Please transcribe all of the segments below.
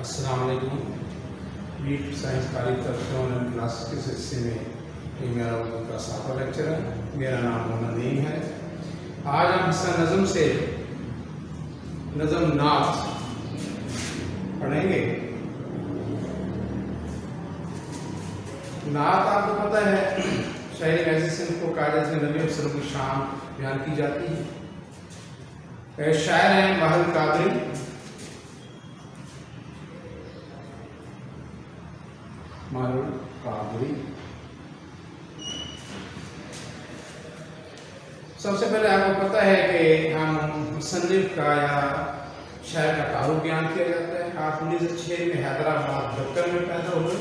السلام علیکم. Bat science قاری طرف آن کلاس کے حصے میں یہ میرا اردو کا ساتواں لیکچر ہے. میرا نام محمد نعیم ہے. آج ہم حصہ نظم سے نظم نعت پڑھیں گے. نعت آپ کو پتہ ہے شاعری ایسی صنف کو کہا جاتا ہے نبی افسروں کی شان بیان کی جاتی ہے. شاعر ہیں ماہر قادری. ماہر قادری سب سے پہلے آپ کو پتہ ہے کہ ہم مصنف کا یا شاعر کا تعارف بیان کیا جاتا ہے. آپ 1906 میں حیدرآباد دکن میں پیدا ہوئے.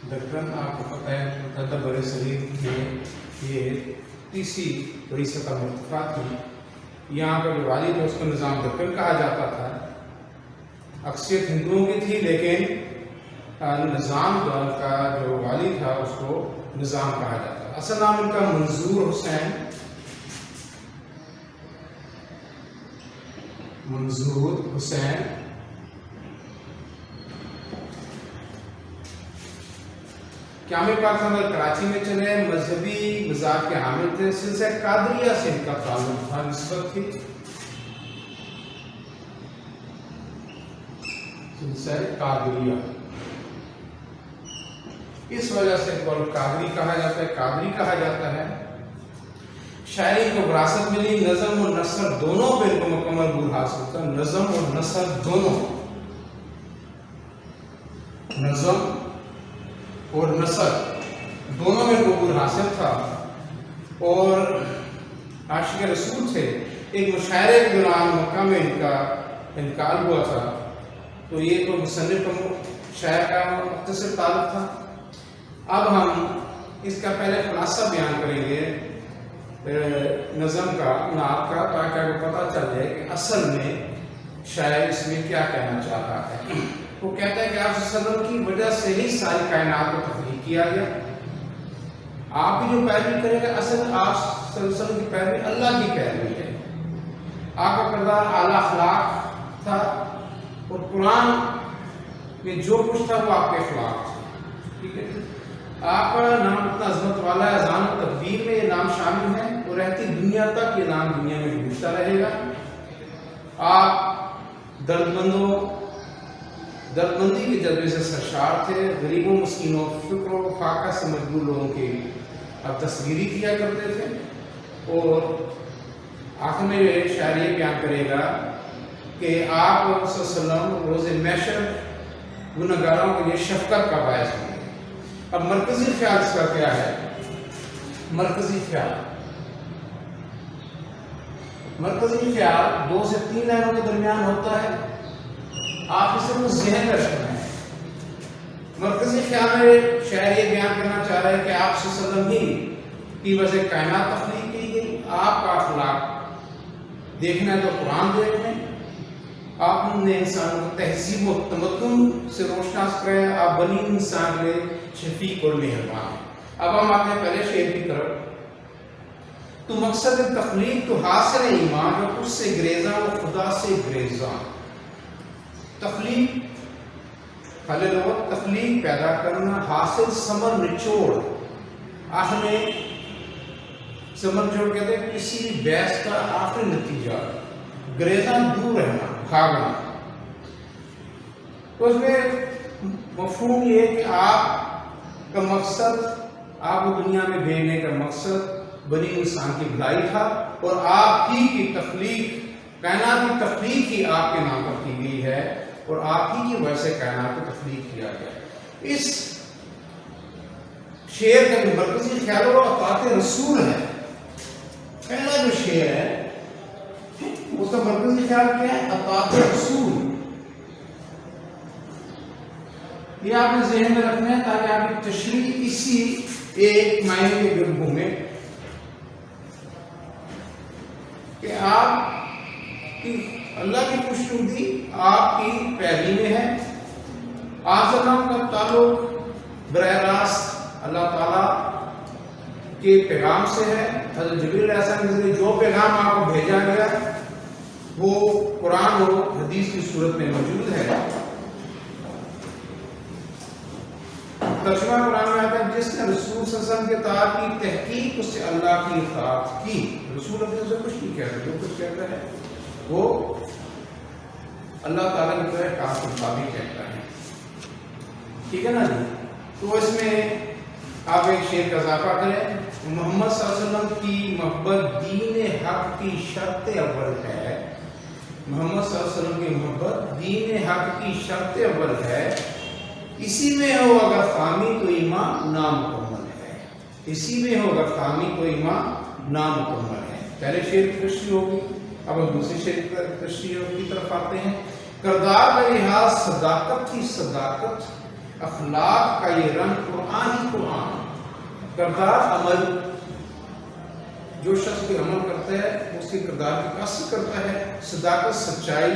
دکن آپ کو پتہ ہے بڑے صغیر میں یہ تیسری بڑی سطح مرتفع تھی. یہاں کا جو والد ہے اس کو نظام دکن کہا جاتا تھا. اکثریت ہندوؤں کی تھی لیکن نظام کا جو والد تھا اس کو نظام کہا جاتا. اصل نام ان کا منظور حسین قیام پاک ہمارے کراچی میں چلے. مذہبی مزاج کے حامل تھے. سلسلہ قادریہ سے ان کا تعلق تھا, نسبت تھی. سلسلہ قادریہ اس وجہ سے قادری کہا جاتا ہے. قادری کہا جاتا ہے. شاعری کو وراثت ملی. نظم اور نثر دونوں پہ ان کو مکمل عبور حاصل تھا. نظم اور نثر دونوں, نظم اور نثر دونوں میں عبور حاصل تھا. اور عاشق رسول تھے. ایک مشاعرے کے دوران مکہ میں ان کا انتقال ہوا تھا. تو یہ تو مصنف کا شاعر کا مختصر تعلق تھا. اب ہم اس کا پہلے خلاصہ بیان کریں گے نظم کا, نعت کا, تاکہ آپ کو پتہ چل جائے کہ اصل میں شاعر اس میں کیا کہنا چاہ رہا ہے. وہ کہتا ہے کہ آپ صلی اللہ علیہ وسلم کی وجہ سے ہی ساری کائنات کو تخلیق کیا گیا. آپ بھی جو پیروی کریں گے اصل آپ صلی اللہ علیہ وسلم کی پیروی اللہ کی پیروی ہے. آپ کا کردار اعلیٰ اخلاق تھا اور قرآن میں جو کچھ تھا وہ آپ کے اخلاق تھا. ٹھیک ہے. آپ کا نام اتنا عظمت والا ہے. اذان و تکبیر میں یہ نام شامل ہے اور رہتی دنیا تک یہ نام دنیا میں گونجتا رہے گا. آپ دردمندی کے جذبے سے سرشار تھے. غریبوں, مسکینوں, فقر و فاقہ سے مجبور لوگوں کی آپ تصویری کیا کرتے تھے. اور آخر میں یہ شاعر یہ بیان کرے گا کہ آپ صلی اللہ علیہ وسلم روز محشر گنہگاروں کے لیے شفقت کا باعث ہوں گے. اب مرکزی خیال اس کا کیا ہے؟ مرکزی خیال 2 سے 3 لائنوں کے درمیان ہوتا ہے. آپ اسے کو ذہن میں رکھنا ہے. مرکزی خیال میں شاعر یہ بیان کرنا چاہ رہا ہے کہ آپ صلی اللہ علیہ وسلم ہی کی وجہ کائنات تخلیق کی گئی. آپ کا اخلاق دیکھنا ہے تو قرآن دیکھ لیں. آپ نے انسان کو تہذیب و تمدن سے روشناس کرایا. آپ بنی انسان کے شفیق اور مہربان ہیں. اب ہم آتے ہیں پہلے شعر کی طرف. تو مقصد تخلیق تو حاصل ایمان جو اس سے گریزاں و خدا سے گریزاں. تخلیق پہلے لوگ تخلیق پیدا کرنا, حاصل ثمر نچوڑ. آخر میں ثمر نچوڑ کہتے ہیں کسی بھی بحث کا آخری نتیجہ. گریزاں دور رہنا, بھاگنا. تو اس میں مفہوم یہ ہے کہ آپ کا مقصد, آپ کو دنیا میں بھیجنے کا مقصد بنی انسان کی بھلائی تھا. اور آپ ہی کی تخلیق, کائنات کی تخلیق ہی آپ کے نام پر کی گئی ہے اور آپ ہی کی وجہ سے کائنات کو تخلیق کیا گیا. اس شعر کا جو مرکزی خیال وہ اطاعت رسول ہے. پہلا جو شعر ہے اس کا مرکزی خیال کیا ہے؟ اطاعت رسول. یہ آپ نے ذہن میں رکھنا ہے تاکہ آپ کی تشریح اسی ایک معنی کے گرد گھومے کہ آپ کی اللہ کی خوشنودی آپ کی پیروی میں ہے. آپ صلی اللہ علیہ وسلم کا تعلق براہ راست اللہ تعالیٰ کے پیغام سے ہے. حضرت جبریل علیہ السلام کے ذریعے جو پیغام آپ کو بھیجا گیا وہ قرآن و حدیث کی صورت میں موجود ہے. ترجمہ قرآن میں آتا ہے جس نے رسول صلی اللہ علیہ وسلم کے اطاعت کی تحقیق اس سے اللہ کی اطاعت کی. رسول اپنے سے کچھ نہیں کہتا، جو کچھ کہتا ہے وہ اللہ تعالیٰ کی طرح کام کے مطابق کہتا ہے. ٹھیک ہے نا جی. تو اس میں آپ ایک شعر کا اضافہ کریں. محمد صلی اللہ علیہ وسلم کی محبت دین حق کی شرط اول ہے. محمد صلی اللہ علیہ وسلم کی محبت دین حق کی شرط اول ہے. اسی میں ہو اگر خامی تو ایمان نامکمل ہے. اسی میں ہو اگر خامی تو ایمان نامکمل ہے. پہلے شعر کی تشریح ہوگی، اب ہم دوسری شعر کی تشریح کی طرف آتے ہیں. کردار کا لحاظ صداقت کی صداقت، اخلاق کا یہ رنگ قرآن ہی قرآن. کردار عمل، جو شخص کوئی عمل کرتا ہے اس کے کردار کی کاشت کرتا ہے. صداقت سچائی،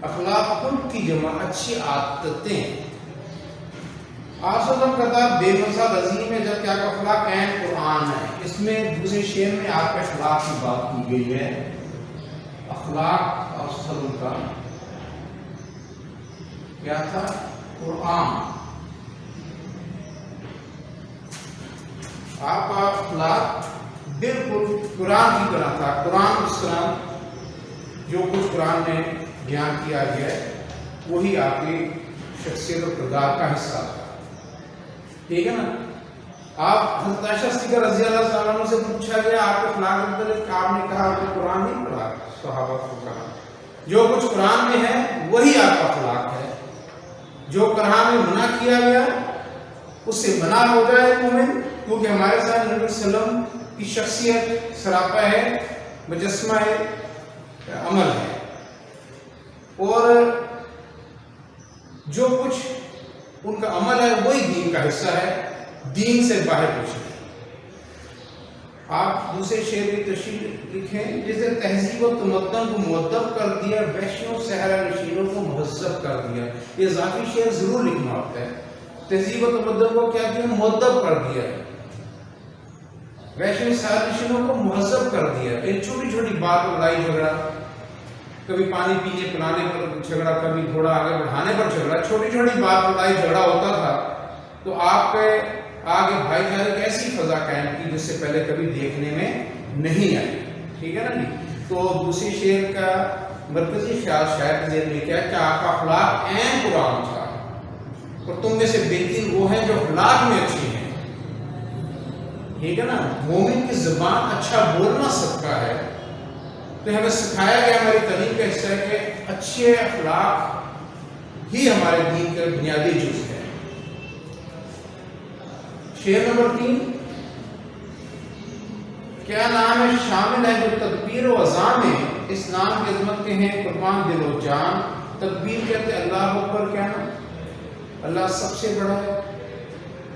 اخلاق خلق کی جمع اچھی عادتیں. آپ کا کردار بے مثال عظیم ہے جبکہ آپ کا اخلاق عین قرآن ہے. اس میں دوسرے شعر میں آپ کے اخلاق کی بات کی گئی ہے. اخلاق اور کا کیا تھا؟ قرآن. آپ کا اخلاق بالکل قرآن کی طرح تھا. قرآن اس طرح جو کچھ قرآن میں بیان کیا گیا ہے وہی آپ کی شخصیت اور کردار کا حصہ تھا. ٹھیک ہے نا. آپ حضرت عائشہ صدیقہ رضی اللہ تعالیٰ عنہ سے پوچھا گیا آپ کے اخلاق کے متعلق، آپ نے کہا آپ نے قرآن نہیں پڑھا. صحابہ کو کہا جو کچھ قرآن میں ہے وہی آپ کا اخلاق ہے. جو قرآن میں منع کیا گیا اس سے منع ہو جائے مومن، کیونکہ ہمارے ساتھ نبی صلی اللہ علیہ وسلم کی شخصیت سراپا ہے، مجسمہ ہے، عمل ہے. اور جو کچھ ان کا عمل ہے وہی دین کا حصہ ہے، دین سے باہر کچھ نہیں. آپ دوسرے شعر کی تشریح لکھیں. جس نے تہذیب و تمدن کو مؤدب کر دیا، وحشیوں صحرا نشینوں کو مہذب کر دیا. یہ اضافی شعر ضرور لکھنا ہوتا ہے. تہذیب و تمدن کو کیا کیا؟ مؤدب کر دیا. وحشیوں صحرا نشینوں کو مہذب کر دیا. ایک چھوٹی چھوٹی بات پر لڑائی جھگڑا، کبھی پانی پینے پلانے پر جھگڑا، کبھی گھوڑا آگے بڑھانے پر جھگڑا، چھوٹی چھوٹی بات پر لڑائی جھگڑا ہوتا تھا. تو آپ کے آگے بھائی چارے کی ایسی فضا قائم کی جس سے پہلے کبھی دیکھنے میں نہیں آئی. ٹھیک ہے نا جی. تو دوسری شعر کا مرکزی خیال شاید ذہن میں کیا کہ آپ کا اخلاق عین قرآن تھا اور تم میں سے بہترین وہ ہیں جو اخلاق میں اچھی ہیں. ٹھیک ہے نا. مومن کی زبان اچھا بولنا صدقہ ہے. تو ہمیں سکھایا گیا، ہماری تعلیم کا حصہ ہے کہ اچھے اخلاق ہی ہمارے دین کا بنیادی جز ہے. شعر نمبر 3. کیا نام ہے شامل ہے جو تکبیر و اذان میں اسلام کی عظمت کے ہیں قربان دل و جان. تکبیر کہتے ہیں اللہ اکبر کہنا، اللہ سب سے بڑا ہے.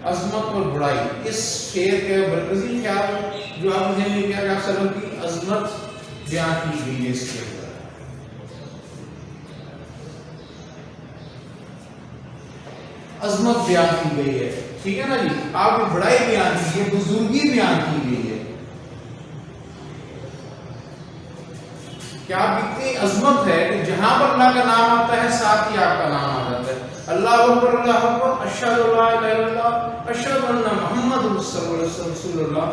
عظمت اور بڑائی، اس شعر کے مرکزی خیال جو آپ نے کیا کہ آپ صلی اللہ علیہ وسلم کی عظمت بیان کی گئی ہے. اس کے اندر عظمت بیان کی گئی ہے. ٹھیک ہے نا جی. آپ کی بڑائی بیان کی گئی ہے، بزرگی بیان کی گئی ہے کہ آپ اتنی عظمت ہے کہ جہاں پر اللہ کا نام آتا ہے ساتھ ہی آپ کا نام آ جاتا ہے. اللہ اکبر اللہ اکبر، اشہد ان لا الہ الا اللہ، اشہد ان محمد رسول اللہ،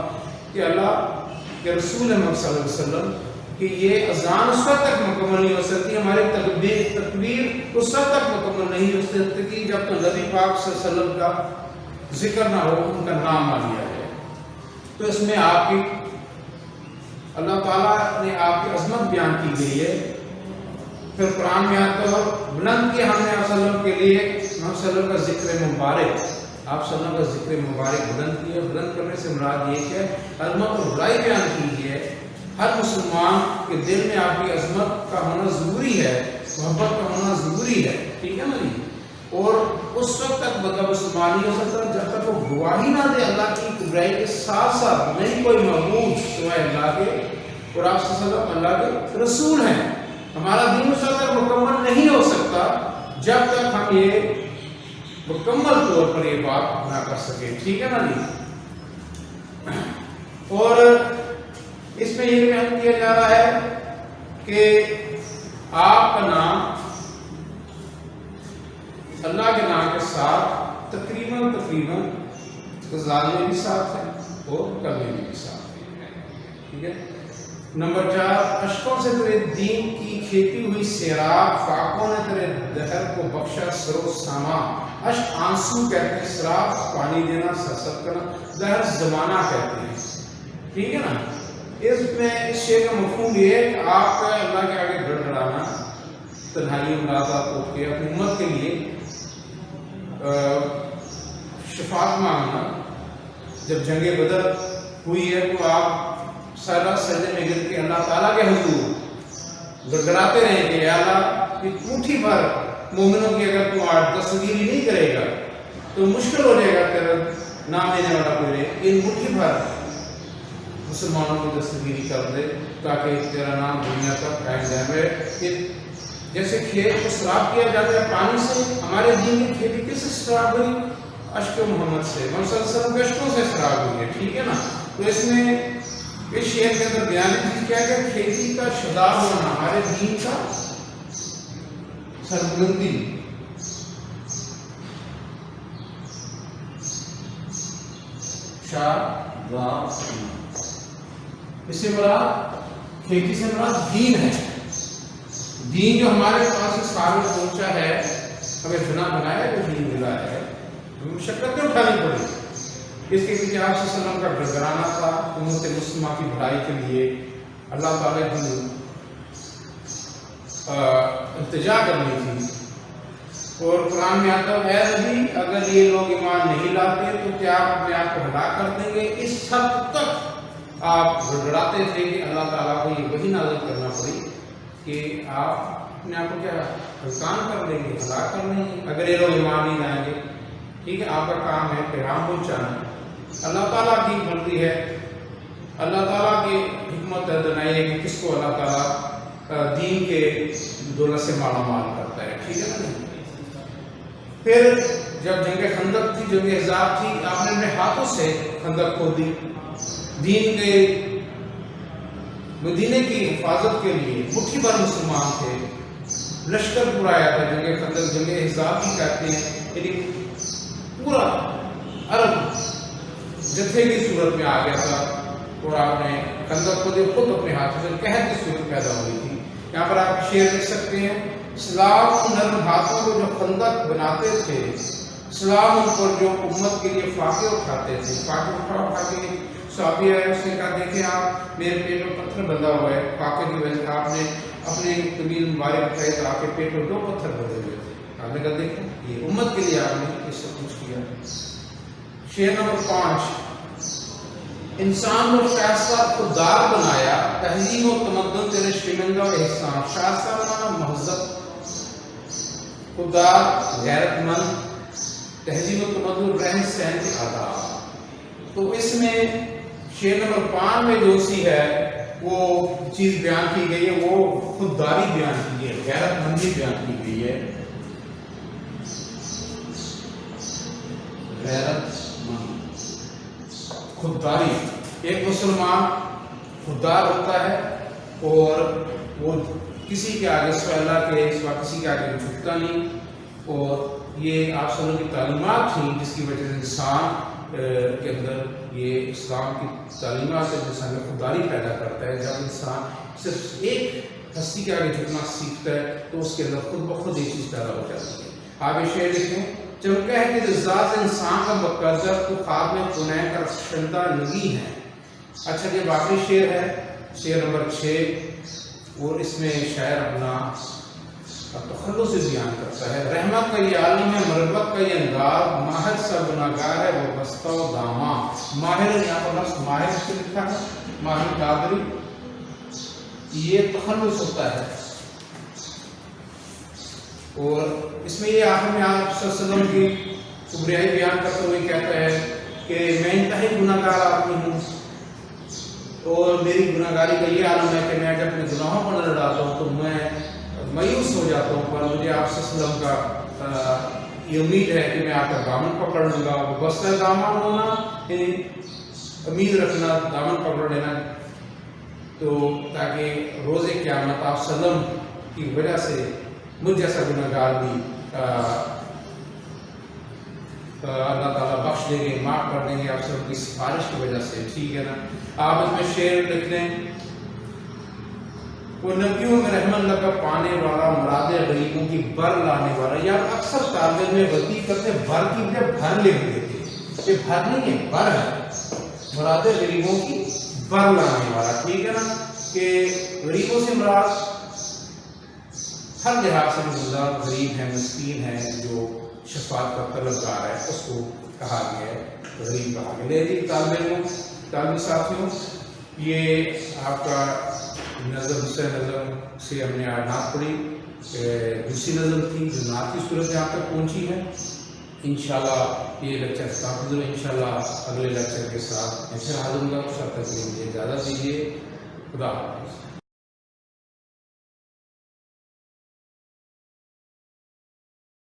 کہ اللہ کے رسول محمد صلی اللہ علیہ وسلم کہ یہ اذان اس وقت تک مکمل نہیں ہو سکتی، ہماری تکبیر اس وقت تک مکمل نہیں ہو سکتی جب تک نبی پاک صلی اللہ علیہ وسلم کا ذکر نہ ہو، ان کا نام نہ لیا جائے. تو اس میں آپ کی اللہ تعالیٰ نے آپ کی عظمت بیان کی گئی ہے. پھر قرآن میں آتا ہے بلند کیا ہم نے آپ صلی اللہ علیہ وسلم کے لیے، ہم صلی اللہ علیہ وسلم کا ذکر مبارک، آپ صلی اللہ علیہ وسلم کا ذکر مبارک بلند کیا. بلند کرنے سے مراد یہ کہ عظمت اور بڑائی بیان کی ہے. ہر مسلمان کے دل میں آپ کی عظمت کا ہونا ضروری ہے، محبت کا ہونا ضروری ہے. ٹھیک ہے نا جی. اور اس وقت تک مطلب مسلمان نہیں ہو سکتا جب تک وہ گواہی نہ دے اللہ کی کبریائی کے ساتھ ساتھ نہیں کوئی معبود سوائے اللہ کے، اور آپ صلی اللہ علیہ وسلم اللہ کے رسول ہیں. ہمارا دین اس وقت تک مکمل نہیں ہو سکتا جب تک ہم یہ مکمل طور پر یہ بات نہ کر سکیں. ٹھیک ہے نا جی. اور اس میں یہ بیان کیا جا رہا ہے کہ آپ کا نام اللہ کے نام کے ساتھ تقریباً غزال میں بھی ساتھ ہے اور کلمے میں بھی ساتھ ہے. ٹھیک ہے. نمبر 4، اشکوں سے تیرے دین کی کھیتی ہوئی سیراب، فاقوں نے تیرے دہر کو بخشا سرو ساما. اشک آنسو کہتے ہیں، سراب پانی دینا، سرسب کرنا، دہر زمانہ کہتے ہیں. ٹھیک ہے نا. اس میں اس شعر کا مفہوم یہ ہے کہ آپ کا اللہ کے آگے گڑ گڑانا، تنہائی ملاقات ہو کے اپنی امت کے لیے شفاعت مانگنا. جب جنگ بدر ہوئی ہے تو آپ سارا سجدے میں گر کے اللہ تعالیٰ کے حضور گڑگڑاتے رہیں کہ یا اللہ یہ مٹھی بھر مومنوں کی اگر تو دستگیری نہیں کرے گا تو مشکل ہو جائے گا تیرا نام لینے والا کوئی. ان مٹھی بھر مسلمانوں کی دستگیری کر دے تاکہ تیرا نام دنیا تک قائم رہے. جیسے کھیت کو سراب کیا جاتا ہے پانی سے، ہمارے دین کی کھیتی کس سے سراب ہوئی؟ اشک محمد سے. محمد صلی اللہ علیہ وسلم کے اشکوں سے سراب ہوئی ہے. ٹھیک ہے نا. تو اس میں اس شعر کے اندر بیان کیا کہ کھیتی کا شداب ہونا ہمارے دین کا سربلندی. اس سے مراد کھیتی سے مراد دین ہے. دین جو ہمارے پاس اس قابل پہنچا ہے، ہمیں بنا بنایا جو دین ملا ہے، مشقتیں اٹھانی پڑی. اس کے پیچھے آپ صلی اللہ علیہ وسلم کا گڑگڑانا تھا امت مسلمہ کی بھلائی کے لیے. اللہ تعالیٰ کی التجا کرنی تھی. اور قرآن میں آتا ہے اے نبی اگر یہ لوگ ایمان نہیں لاتے تو کیا آپ اپنے آپ کو ہلاک کر دیں گے. اس حد تک آپ گڑگڑاتے تھے کہ اللہ تعالیٰ کو یہ وحی نازل کرنا پڑی کہ آپ اپنے آپ کو کیا ہلکان کر دیں گے، ہلاک کر دیں گے اگر یہ لوگ ایمان نہیں لائیں گے. ٹھیک ہے. آپ کا کام ہے پیغام پہنچانا. اللہ تعالیٰ کی مرضی ہے، اللہ تعالیٰ کی حکمت دنائی ہے کہ کس کو اللہ تعالیٰ دین کے دولت سے مالا مال کرتا ہے. ٹھیک ہے نا. پھر جب جنگ خندق تھی، جنگ احزاب تھی، آپ نے اپنے ہاتھوں سے خندق کھودی. دین کے مدینے کی حفاظت کے لیے مٹھی بھر مسلمان تھے، لشکر پورا آیا تھا. جنگ خندق جنگ احزاب بھی کہتے ہیں، یعنی پورا عرب جتھے کی صورت میں آ گیا تھا. اور آپ نے خندق کو خود اپنے ہاتھوں سے قحط کی صورت پیدا ہوئی تھی. یہاں پر آپ شعر دیکھ سکتے ہیں، اسلام نرم ہاتھوں کو جو خندق بناتے تھے، اسلام ان پر جو امت کے لیے فاقے اٹھاتے تھے، فاقے اٹھا کے صحابی ہے اس نے کہا دیکھیں آپ میرے پیٹ میں پتھر بندھا ہوا ہے، فاقے کی وجہ سے آپ نے اپنے طویل مبارک اٹھائے تو آپ کے پیٹ میں 2 پتھر بندھے ہوئے تھے. آپ نے کہا دیکھیں یہ امت کے لیے آپ نے یہ سب کچھ کیا. شعر نمبر 5، انسان کو شائستہ خوددار بنایا، تہذیب و تمدن تیرے شرمندہ و احسان. شائستہ بنانا مہذب، خوددار غیرت مند، تہذیب و تمدن رہن سہن کے آداب. تو اس میں شعر نمبر 5 میں جو سی ہے وہ چیز بیان کی گئی ہے، وہ خودداری بیان کی گئی ہے، غیرت مندی بیان کی گئی ہے. غیرت مند، خودداری. ایک مسلمان خوددار ہوتا ہے اور وہ کسی کے آگے سوائے اللہ کے سوا کسی کے آگے جھکتا نہیں. اور یہ آپ سب کی تعلیمات تھیں جس کی وجہ سے انسان کے اندر یہ اسلام کی تعلیمات سے انسان میں خودداری پیدا کرتا ہے. جب انسان صرف ایک ہستی کے آگے جھکنا سیکھتا ہے تو اس کے اندر خود بخود یہ چیز پیدا ہو جاتی ہے. آپ یہ شعر لکھیں، چمکا ہے کہ ذات انسان کا مقدر تو خواب میں کنین کا رخشندہ نگی ہے. اچھا یہ باقی شعر ہے، شعر نمبر 6، اور اس میں شاعر اپنا تخلص سے بیان کرتا ہے. رحمت کا یہ عالم ہے، مربت کا یہ انداز، ماہر سب گناہگار ہے وہ بستہ و داما. ماہر یہاں پر لفظ ماہر سے لکھا ہے، ماہر قادری. یہ تخلص ہوتا ہے. اور اس میں یہ آخر میں آپ صلی اللہ علیہ وسلم کی کبریائی بیان کرتے ہوئے کہتا ہے کہ میں انتہائی گناہگار آدمی ہوں اور میری گناہگاری کا یہ عالم ہے کہ میں جب اپنے گناہوں پر نظر ڈالتا ہوں تو میں مایوس ہو جاتا ہوں. پر مجھے آپ صلی اللہ علیہ وسلم کا یہ امید ہے کہ میں آپ کا دامن پکڑ لوں گا. وہ بستہ دامن ہونا یعنی امید رکھنا، دامن پکڑ لینا تو تاکہ روز قیامت آپ صدم کی وجہ سے مجھ جیسا گنہگار بھی اللہ تعالیٰ بخش دیں گے، معاف کر دیں گے آپ سب کی سفارش کی وجہ سے، ٹھیک ہے نا. آپ اس میں شعر لکھ لیں، وہ نبیوں میں رحمت لقب پانے والا، مراد غریبوں کی بر لانے والا. یا اکثر طالب میں غلطی کرتے بر کی بجائے بھر لکھ دیتے، یہ بھر نہیں ہے، بر ہے، مراد غریبوں کی بر لانے والا، ٹھیک ہے نا. کہ غریبوں سے مراد ہر لحاظ سے جو غریب ہے، مسکین ہے، جو شفاعت کا طلبگار ہے، اس کو کہا گیا ہے، غریب کہا گیا. لیکن طالب علموں، طالب ساتھیوں، یہ آپ کا نظم سے ہم نے نعت پڑھی، دوسری نظم تھی جو نعت کی صورت میں آپ تک پہنچی ہے. انشاءاللہ یہ لیکچر ختم ہو، انشاءاللہ اگلے لیکچر کے ساتھ میں پھر حاضر ہوں گا. اس وقت تک کے لیے اجازت دیجیے. خدا حافظ.